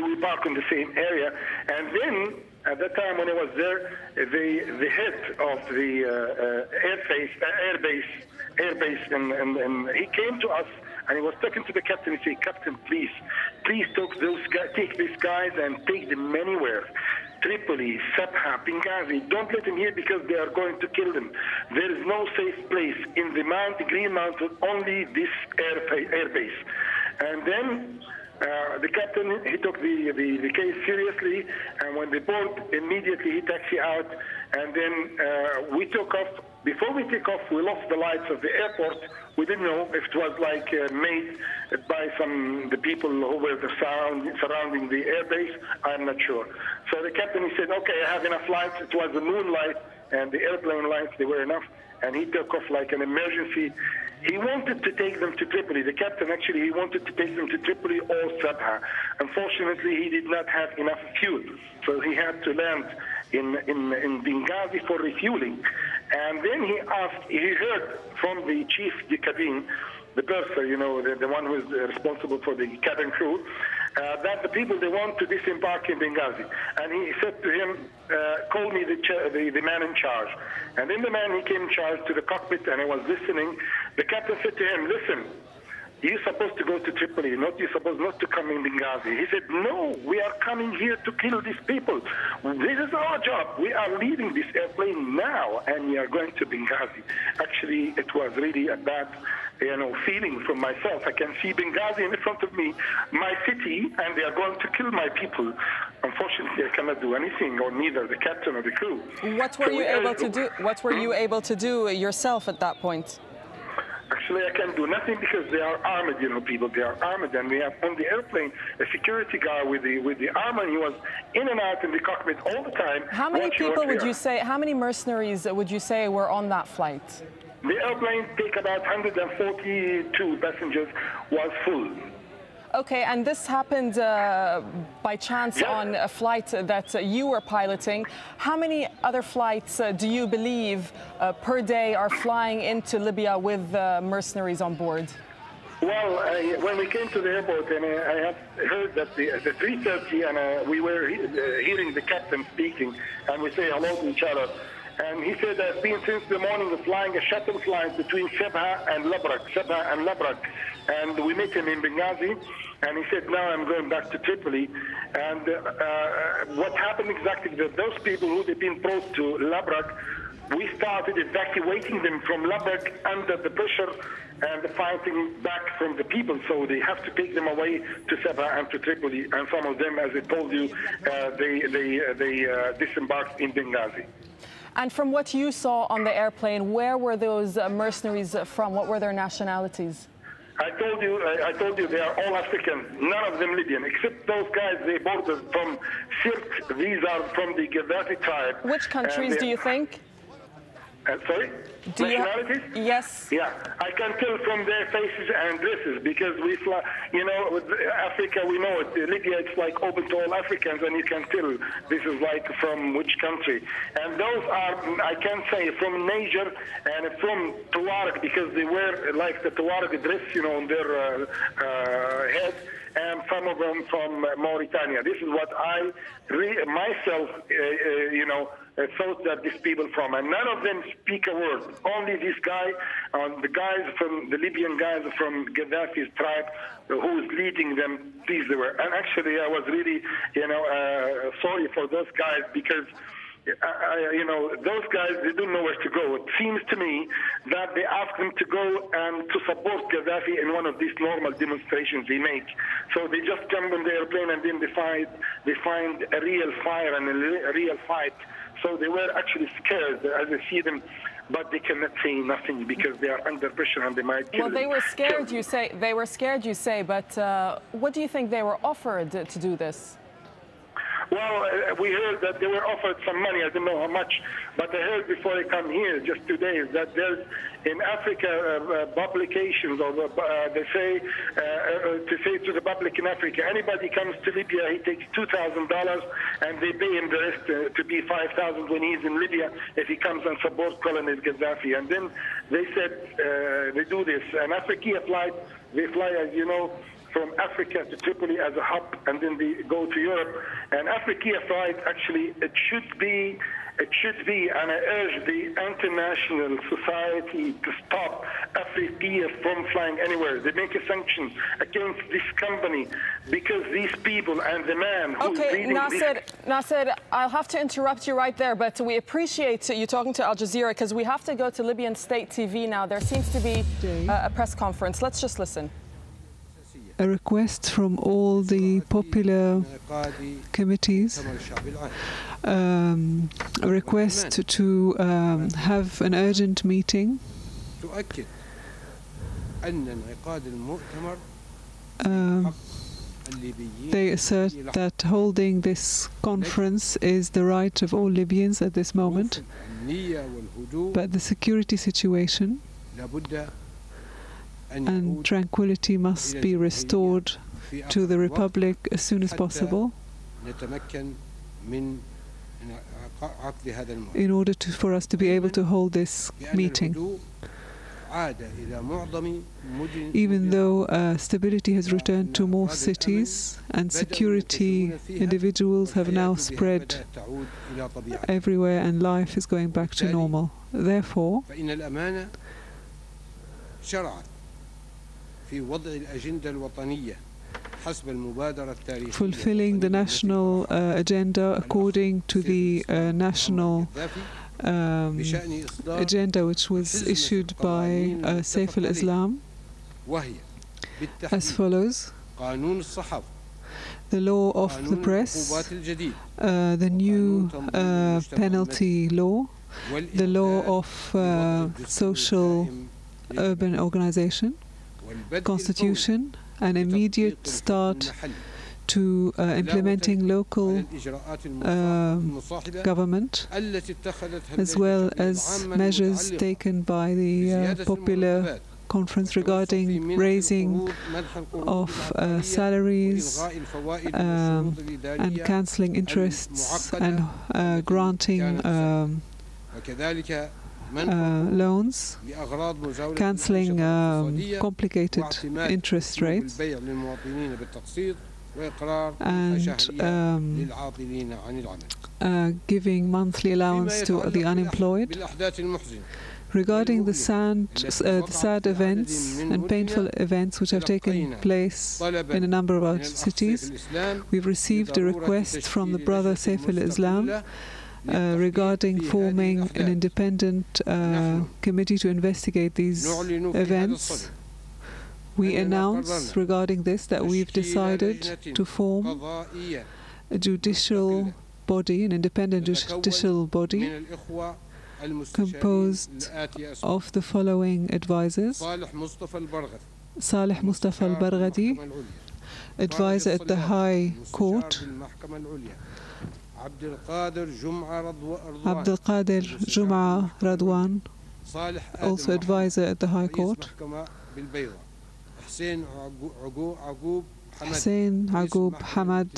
we park in the same area. And then at that time when I was there, the head of the airbase, and he came to us and he was talking to the captain. He said, "Captain, please take these guys and take them anywhere. Tripoli, Sabha, Benghazi, don't let them here because they are going to kill them. There is no safe place in the Green Mountain, only this airbase." And then the captain, he took the case seriously, and when the boat immediately he taxied out, and then we took off. Before we take off, we lost the lights of the airport. We didn't know if it was like made by the people who were surrounding the airbase. I'm not sure. So the captain, he said, "Okay, I have enough lights." It was the moonlight and the airplane lights, they were enough. And he took off like an emergency. He wanted to take them to Tripoli. The captain, actually, he wanted to take them to Tripoli or Sabha. Unfortunately, he did not have enough fuel. So he had to land in Benghazi for refueling. And then he heard from the chief de cabine, the purser, you know, the one who is responsible for the cabin crew, that the people, they want to disembark in Benghazi. And he said to him, "Call me the man in charge." And then the man, he came in charge to the cockpit, and I was listening. The captain said to him, "Listen, you're supposed to go to Tripoli, you're supposed not to come in Benghazi." He said, "No, we are coming here to kill these people. This is our job. We are leaving this airplane now, and we are going to Benghazi." Actually, it was really a bad, feeling from myself. I can see Benghazi in front of me, my city, and they are going to kill my people. Unfortunately, I cannot do anything, or neither the captain or the crew. What were you able to do? What were you able to do yourself at that point? Actually, I can do nothing because they are armed, people. They are armed, and we have on the airplane a security guard with the armor. And he was in and out in the cockpit all the time. How many people would you say? How many mercenaries would you say were on that flight? The airplane take about 142 passengers, was full. Okay, and this happened by chance on a flight that you were piloting. How many other flights do you believe per day are flying into Libya with mercenaries on board? Well, when we came to the airport, and I have heard that the 3:30, and we were hearing the captain speaking, and we say hello to each other. And he said that been since the morning of flying a shuttle flight between Sabha and Labrak. And we met him in Benghazi, and he said, "Now I'm going back to Tripoli." And what happened exactly, that those people who had been brought to Labrak, we started evacuating them from Labrak under the pressure and the fighting back from the people. So they have to take them away to Sabha and to Tripoli. And some of them, as I told you, they disembarked in Benghazi. And from what you saw on the airplane, where were those mercenaries from? What were their nationalities? I told you they are all African, none of them Libyan, except those guys they boarded from Sirte. These are from the Gaddafi tribe. Which countries do you think? Sorry? Nationalities? Yes. Yeah, I can tell from their faces and dresses because we fly, with Africa, we know it. Libya, it's like open to all Africans, and you can tell this is like from which country. And those are, I can say, from Niger and from Tuareg, because they wear like the Tuareg dress, on their head, and some of them from Mauritania. This is what I myself, thought that these people from, and none of them speak a word. Only this guy, the guys from the Libyan guys from Gaddafi's tribe, who is leading them. These they were, and actually I was really, sorry for those guys because. Those guys, they don't know where to go. It seems to me that they ask them to go and to support Gaddafi in one of these normal demonstrations they make. So they just jump on the airplane and then they find a real fire and a real fight. So they were actually scared as I see them, but they cannot say nothing because they are under pressure and they might kill them. Well, they were scared, you say. They were scared, you say, but what do you think they were offered to do this? Well, we heard that they were offered some money. I don't know how much, but I heard before I come here, just 2 days, that there's in Africa publications, or they say to say to the public in Africa, anybody comes to Libya, he takes $2,000, and they pay him the rest to be $5,000 when he's in Libya if he comes and supports Colonel Gaddafi. And then they said they do this. And Africa flight, they fly, as you know, from Africa to Tripoli as a hub, and then they go to Europe. And Africa flight, actually, it should be, and I urge the international society to stop Africa from flying anywhere. They make a sanction against this company because these people and the man who's leading Nasser, I'll have to interrupt you right there, but we appreciate you talking to AlJazeera because we have to go to Libyan State TV now. There seems to be a press conference. Let's just listen. A request from all the popular committees, a request to have an urgent meeting. They assert that holding this conference is the right of all Libyans at this moment, but the security situation and tranquility must be restored to the Republic as soon as possible in order for us to be able to hold this meeting. Even though stability has returned to more cities and security individuals have now spread everywhere and life is going back to normal. Therefore, fulfilling the national agenda according to the national agenda which was issued by Saif al-Islam as follows: the law of the press, the new penalty law, the law of social urban organization, constitution, an immediate start to implementing local government, as well as measures taken by the Popular Conference regarding raising of salaries and cancelling interests and granting loans, cancelling complicated interest rates, and giving monthly allowance to the unemployed. Regarding the sad events and painful events which have taken place in a number of our cities, we've received a request from the brother Saif al-Islam regarding forming an independent committee to investigate these events. We announce regarding this that we've decided to form a judicial body, an independent judicial body, composed of the following advisors: Salih Mustafa al-Barghadi, advisor at the High Court; Abdul Qadir Jum'a Radwan, also advisor at the High Court; Hussein Agub Hamad,